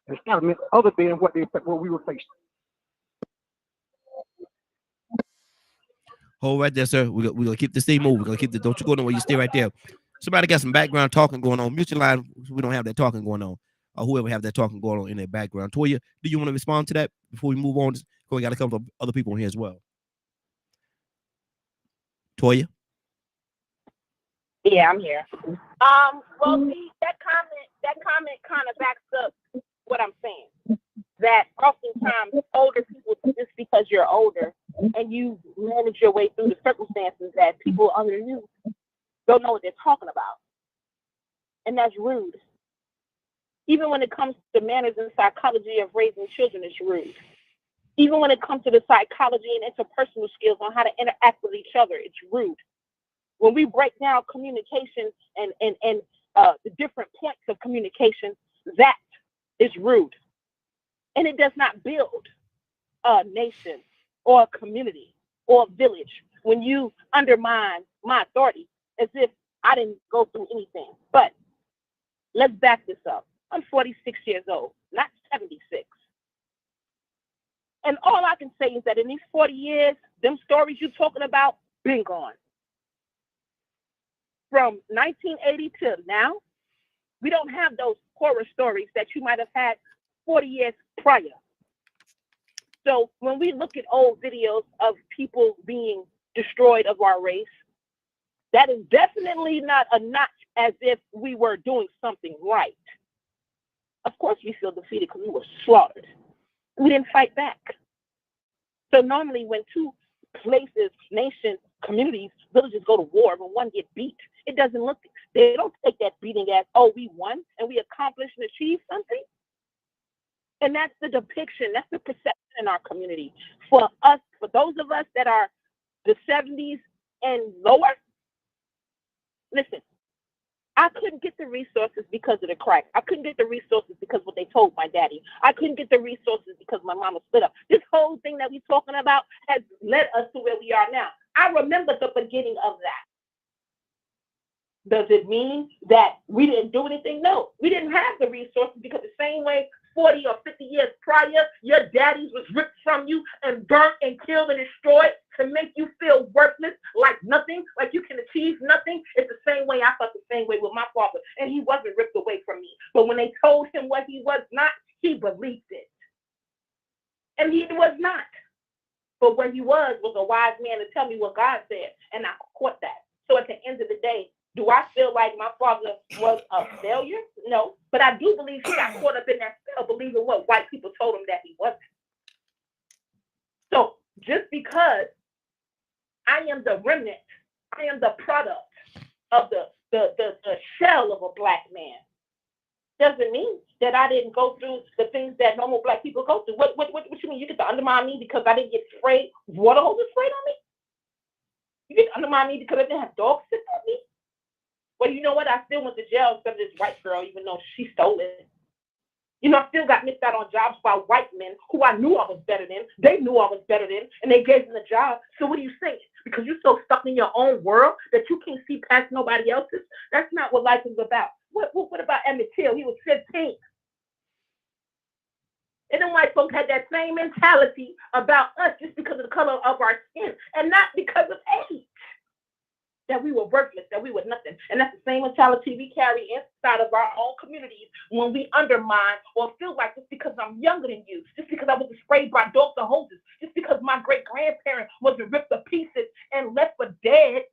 and establishment other than what we were facing. Hold right there, sir. We're gonna keep this thing moving. We're gonna keep the, don't you go nowhere. You stay right there. Somebody got some background talking going on. Mute your line. We don't have that talking going on. Or whoever have that talking going on in their background. Toya, do you want to respond to that before we move on? We got a couple of other people in here as well. Toya? Yeah, I'm here. Well, see, that comment kind of backs up what I'm saying. That oftentimes older people, just because you're older and you manage your way through the circumstances, that people under you don't know what they're talking about. And that's rude. Even when it comes to manners and psychology of raising children, it's rude. Even when it comes to the psychology and interpersonal skills on how to interact with each other, it's rude. When we break down communication and the different points of communication, that is rude. And it does not build a nation or a community or a village when you undermine my authority as if I didn't go through anything. But let's back this up. I'm 46 years old, not 76. And all I can say is that in these 40 years, them stories you're talking about, been gone. From 1980 to now, we don't have those horror stories that you might have had 40 years prior. So when we look at old videos of people being destroyed of our race, that is definitely not a notch as if we were doing something right. Of course we feel defeated because we were slaughtered. We didn't fight back. So normally when two places, nations, communities, villages go to war, when one gets beat, it doesn't look, they don't take that beating as, oh, we won and we accomplished and achieved something. And that's the depiction, that's the perception in our community. For us, for those of us that are the 70s and lower, listen, I couldn't get the resources because of the crack. I couldn't get the resources because of what they told my daddy. I couldn't get the resources because my mama split up. This whole thing that we're talking about has led us to where we are now. I remember the beginning of that. Does it mean that we didn't do anything? No, we didn't have the resources because the same way 40 or 50 years prior, your daddies was ripped from you and burnt and killed and destroyed to make you feel worthless, like nothing, like you can achieve nothing. It's the same way I felt the same way with my father, and he wasn't ripped away from me. But when they told him what he was not, he believed it. And he was not. But what he was a wise man to tell me what God said, and I caught that. So at the end of the day, do I feel like my father was a failure? No. But I do believe he got caught up in that spell, believing what white people told him that he wasn't. So just because I am the remnant, I am the product of the shell of a black man, doesn't mean that I didn't go through the things that normal black people go through. What you mean? You get to undermine me because I didn't get sprayed, water hoses sprayed on me? You get to undermine me because I didn't have dogs sit on me? Well, you know what? I still went to jail instead of this white girl, even though she stole it. You know, I still got missed out on jobs by white men who I knew I was better than. They knew I was better than, and they gave them the job. So what are you saying? Because you're so stuck in your own world that you can't see past nobody else's? That's not what life is about. What about Emmett Till? He was 15. And then white folks had that same mentality about us just because of the color of our skin and not because of age. That we were worthless, that we were nothing. And that's the same mentality we carry inside of our own communities when we undermine or feel like just because I'm younger than you, just because I was sprayed by dogs or hoses, just because my great-grandparent wasn't ripped to pieces and left for dead,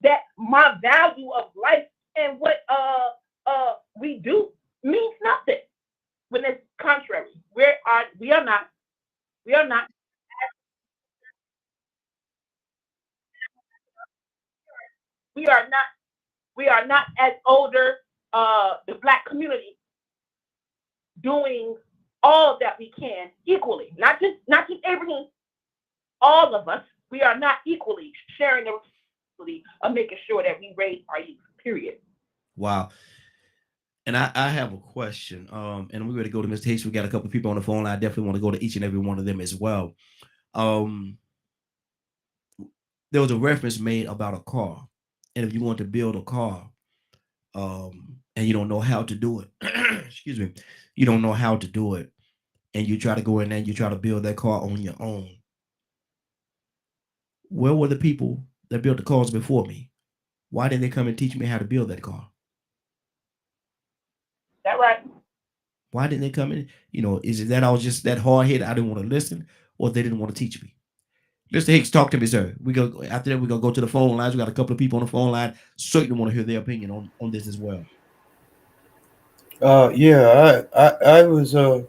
that my value of life and what we do means nothing. When it's contrary. We are not as older, the black community doing all that we can equally. Not just Abraham, all of us, we are not equally sharing the responsibility of making sure that we raise our youth, period. Wow. And I have a question. And we're going to go to Mr. Hicks. We got a couple of people on the phone. I definitely want to go to each and every one of them as well. There was a reference made about a car. And if you want to build a car, and you don't know how to do it, excuse me, you don't know how to do it, and you try to go in there and you try to build that car on your own. Where were the people that built the cars before me? Why didn't they come and teach me how to build that car? That right? Why didn't they come in? You know, is it that I was just that hard-headed, I didn't want to listen, or they didn't want to teach me? Mr. Hicks, talk to me, sir. After that, we're gonna go to the phone lines. We got a couple of people on the phone line. Certainly want to hear their opinion on this as well. Yeah, I was toy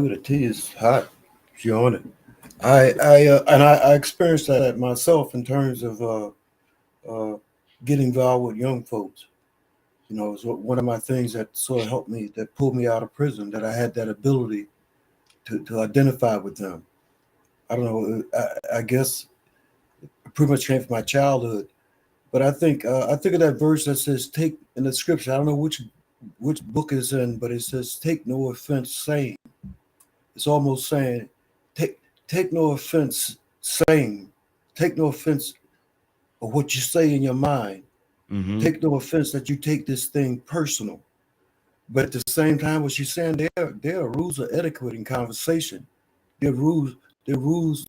with a T is hot. She on it. I experienced that myself in terms of getting involved with young folks. You know, it's one of my things that sort of helped me, that pulled me out of prison, that I had that ability to identify with them. I don't know. I guess it pretty much came from my childhood. But I think of that verse that says, "Take," in the scripture. I don't know which book it's in, but it says, "Take no offense, saying." It's almost saying, take no offense, saying. Take no offense of what you say in your mind. Mm-hmm. Take no offense that you take this thing personal. But at the same time, what she's saying, there are rules of etiquette in conversation. There are rules